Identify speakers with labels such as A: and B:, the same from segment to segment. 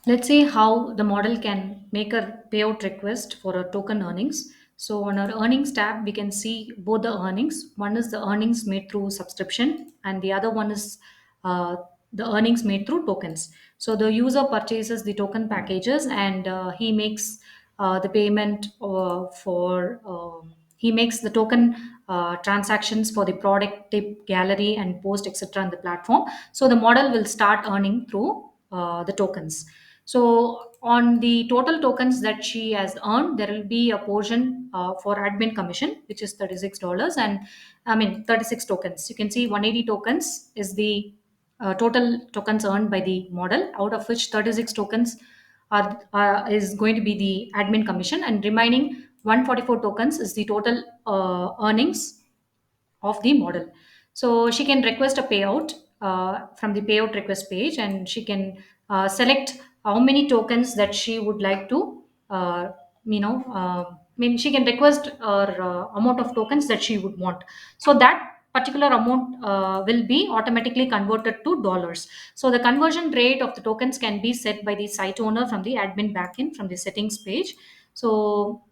A: Let's see how the model can make a payout request for a token earnings. So on our earnings tab, we can see both the earnings. One is the earnings made through subscription, and the other one is uh, the earnings made through tokens. So the user purchases the token packages, and he makes the payment he makes the token transactions for the product tip, gallery, and post, etc. on the platform. So the model will start earning through the tokens. So on the total tokens that she has earned, there will be a portion for admin commission, which is $36, and I mean 36 tokens. You can see 180 tokens is the total tokens earned by the model, out of which 36 tokens is going to be the admin commission, and remaining 144 tokens is the total earnings of the model. So she can request a payout from the payout request page, and she can select how many tokens that she would like to, I mean, she can request her amount of tokens that she would want. So that particular amount will be automatically converted to dollars. So the conversion rate of the tokens can be set by the site owner from the admin backend from the settings page. So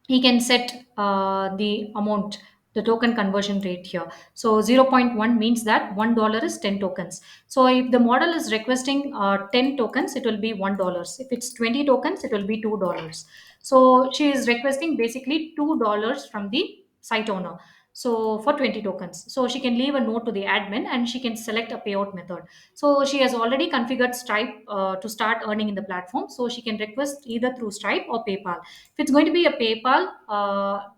A: he can set the amount, the token conversion rate here. So zero point 0.1 means that $1 is 10 tokens. So if the model is requesting 10 tokens, it will be $1. If it's 20 tokens, it will be $2. So she is requesting basically $2 from the site owner. So for 20 tokens, so she can leave a note to the admin, and she can select a payout method. So she has already configured Stripe to start earning in the platform. So she can request either through Stripe or PayPal. If it's going to be a PayPal,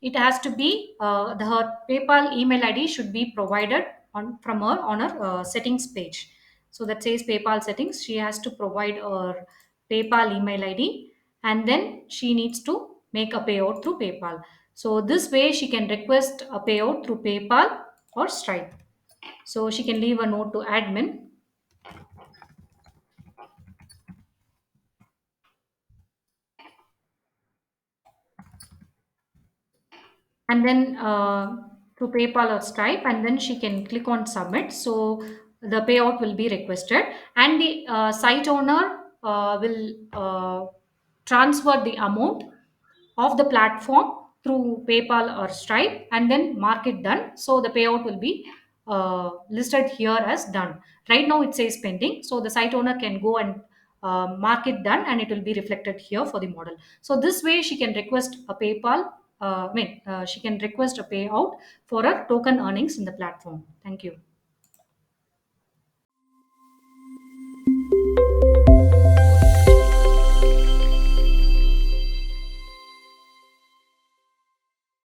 A: it has to be her PayPal email ID should be provided on her settings page. So that says PayPal settings. She has to provide her PayPal email ID, and then she needs to make a payout through PayPal. So this way she can request a payout through PayPal or Stripe. So she can leave a note to admin. And then through PayPal or Stripe, and then she can click on submit. So the payout will be requested, and the site owner will transfer the amount of the platform through PayPal or Stripe, and then mark it done. So the payout will be listed here as done. Right now it says pending, so the site owner can go and mark it done, and it will be reflected here for the model. So this way she can request a PayPal. She can request a payout for her token earnings in the platform. Thank you.